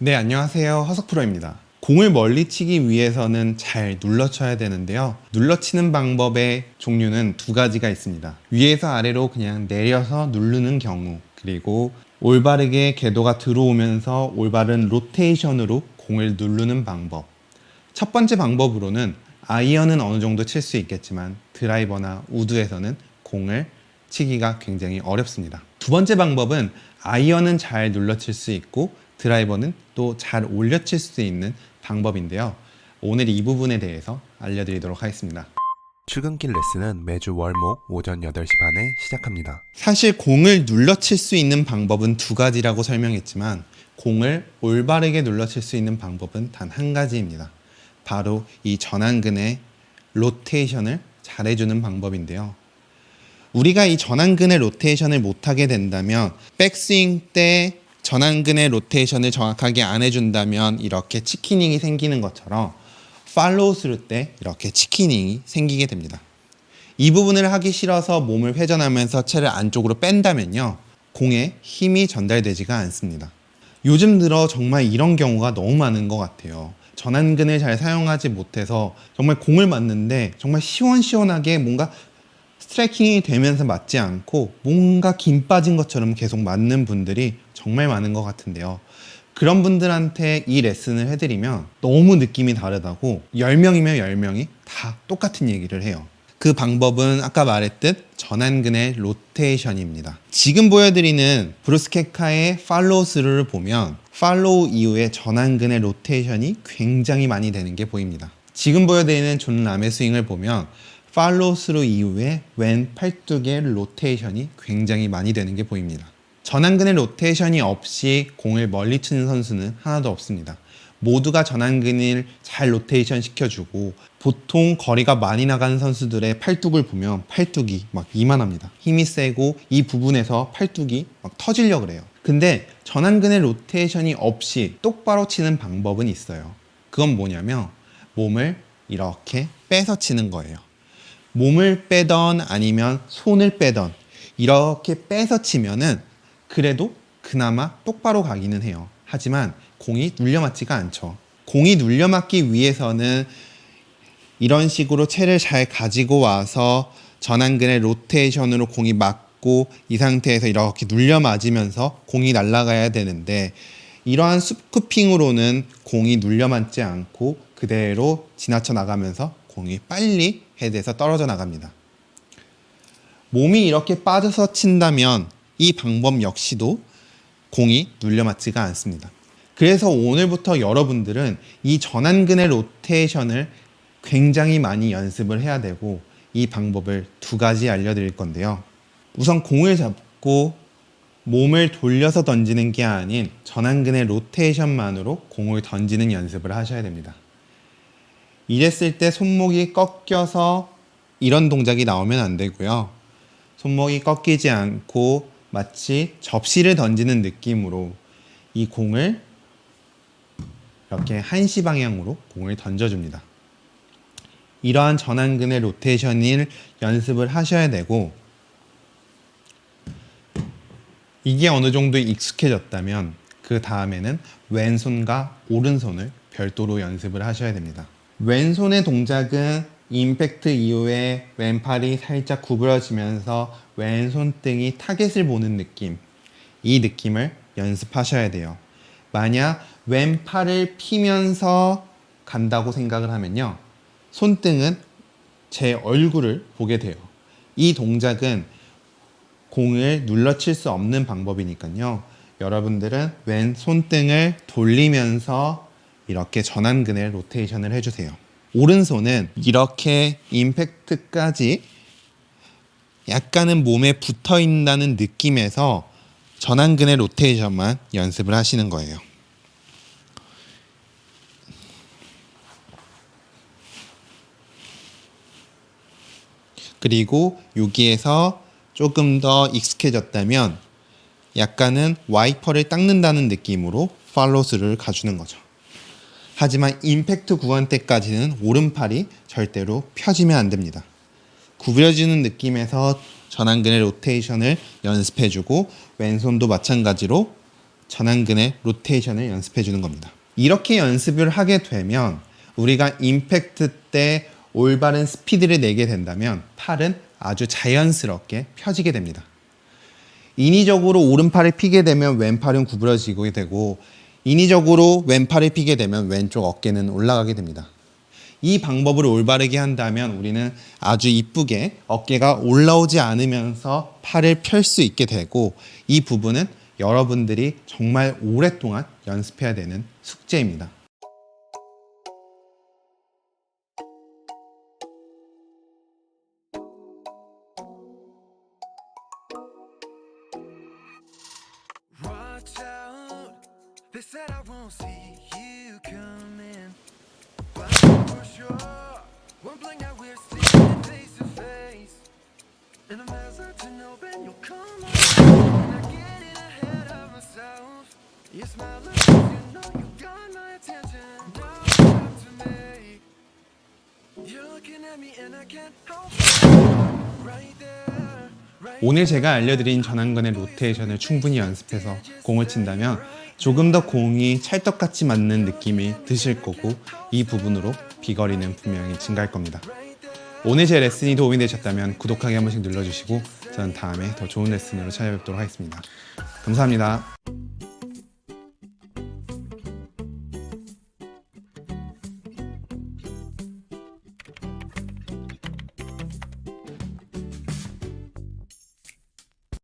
네, 안녕하세요. 허석프로입니다. 공을 멀리 치기 위해서는 잘 눌러쳐야 되는데요. 눌러치는 방법의 종류는 두 가지가 있습니다. 위에서 아래로 그냥 내려서 누르는 경우, 그리고 올바르게 궤도가 들어오면서 올바른 로테이션으로 공을 누르는 방법. 첫 번째 방법으로는 아이언은 어느 정도 칠 수 있겠지만 드라이버나 우드에서는 공을 치기가 굉장히 어렵습니다. 두 번째 방법은 아이언은 잘 눌러칠 수 있고 드라이버는 또 잘 올려칠 수 있는 방법인데요. 오늘 이 부분에 대해서 알려드리도록 하겠습니다. 출근길 레슨은 매주 월목 오전 8시 반에 시작합니다. 사실 공을 눌러칠 수 있는 방법은 두 가지라고 설명했지만 공을 올바르게 눌러칠 수 있는 방법은 단 한 가지입니다. 바로 이 전완근의 로테이션을 잘해주는 방법인데요. 우리가 이 전완근의 로테이션을 못하게 된다면 백스윙 때 전완근의 로테이션을 정확하게 안 해준다면 이렇게 치키닝이 생기는 것처럼 팔로우 스루 때 이렇게 치키닝이 생기게 됩니다. 이 부분을 하기 싫어서 몸을 회전하면서 채를 안쪽으로 뺀다면요, 공에 힘이 전달되지가 않습니다. 요즘 들어 정말 이런 경우가 너무 많은 것 같아요. 전완근을 잘 사용하지 못해서 정말 공을 맞는데 정말 시원시원하게 뭔가 스트라이킹이 되면서 맞지 않고 뭔가 김 빠진 것처럼 계속 맞는 분들이 정말 많은 것 같은데요. 그런 분들한테 이 레슨을 해드리면 너무 느낌이 다르다고 10명이면 10명이 다 똑같은 얘기를 해요. 그 방법은 아까 말했듯 전완근의 로테이션입니다. 지금 보여드리는 브루스 케카의 팔로우 스루를 보면 팔로우 이후에 전완근의 로테이션이 굉장히 많이 되는 게 보입니다. 지금 보여드리는 존 람의 스윙을 보면 팔로우 스루 이후에 왼 팔뚝의 로테이션이 굉장히 많이 되는 게 보입니다. 전완근의 로테이션이 없이 공을 멀리 치는 선수는 하나도 없습니다. 모두가 전완근을 잘 로테이션 시켜주고 보통 거리가 많이 나가는 선수들의 팔뚝을 보면 팔뚝이 막 이만합니다. 힘이 세고 이 부분에서 팔뚝이 막 터지려고 그래요. 근데 전완근의 로테이션이 없이 똑바로 치는 방법은 있어요. 그건 뭐냐면 몸을 이렇게 빼서 치는 거예요. 몸을 빼던 아니면 손을 빼던 이렇게 빼서 치면은 그래도 그나마 똑바로 가기는 해요. 하지만 공이 눌려맞지가 않죠. 공이 눌려맞기 위해서는 이런 식으로 채를 잘 가지고 와서 전완근의 로테이션으로 공이 맞고 이 상태에서 이렇게 눌려맞으면서 공이 날아가야 되는데 이러한 스쿠핑으로는 공이 눌려맞지 않고 그대로 지나쳐 나가면서 공이 빨리 헤드에서 떨어져 나갑니다. 몸이 이렇게 빠져서 친다면 이 방법 역시도 공이 눌려맞지가 않습니다. 그래서 오늘부터 여러분들은 이 전완근의 로테이션을 굉장히 많이 연습을 해야 되고 이 방법을 두 가지 알려드릴 건데요. 우선 공을 잡고 몸을 돌려서 던지는 게 아닌 전완근의 로테이션만으로 공을 던지는 연습을 하셔야 됩니다. 이랬을 때 손목이 꺾여서 이런 동작이 나오면 안 되고요. 손목이 꺾이지 않고 마치 접시를 던지는 느낌으로 이 공을 이렇게 한시 방향으로 공을 던져줍니다. 이러한 전완근의 로테이션을 연습을 하셔야 되고 이게 어느 정도 익숙해졌다면 그 다음에는 왼손과 오른손을 별도로 연습을 하셔야 됩니다. 왼손의 동작은 임팩트 이후에 왼팔이 살짝 구부러지면서 왼손등이 타겟을 보는 느낌, 이 느낌을 연습하셔야 돼요. 만약 왼팔을 피면서 간다고 생각을 하면요, 손등은 제 얼굴을 보게 돼요. 이 동작은 공을 눌러칠 수 없는 방법이니까요. 여러분들은 왼손등을 돌리면서 이렇게 전완근의 로테이션을 해주세요. 오른손은 이렇게 임팩트까지 약간은 몸에 붙어 있다는 느낌에서 전완근의 로테이션만 연습을 하시는 거예요. 그리고 여기에서 조금 더 익숙해졌다면 약간은 와이퍼를 닦는다는 느낌으로 팔로스를 가주는 거죠. 하지만 임팩트 구간 때까지는 오른팔이 절대로 펴지면 안 됩니다. 구부려지는 느낌에서 전완근의 로테이션을 연습해주고 왼손도 마찬가지로 전완근의 로테이션을 연습해 주는 겁니다. 이렇게 연습을 하게 되면 우리가 임팩트 때 올바른 스피드를 내게 된다면 팔은 아주 자연스럽게 펴지게 됩니다. 인위적으로 오른팔을 피게 되면 왼팔은 구부러지게 되고 인위적으로 왼팔을 피게 되면 왼쪽 어깨는 올라가게 됩니다. 이 방법을 올바르게 한다면 우리는 아주 이쁘게 어깨가 올라오지 않으면서 팔을 펼 수 있게 되고 이 부분은 여러분들이 정말 오랫동안 연습해야 되는 숙제입니다. Watch out, they said I won't see you coming, but for sure, one blink I will see you face to face, and I'm hesitant to open, you'll come on, and I get it ahead of myself, you smile like you know you got my attention, now it's up to me, you're looking at me and I can't help it, right there. 오늘 제가 알려드린 전완근의 로테이션을 충분히 연습해서 공을 친다면 조금 더 공이 찰떡같이 맞는 느낌이 드실 거고 이 부분으로 비거리는 분명히 증가할 겁니다. 오늘 제 레슨이 도움이 되셨다면 구독하기 한 번씩 눌러주시고 저는 다음에 더 좋은 레슨으로 찾아뵙도록 하겠습니다. 감사합니다.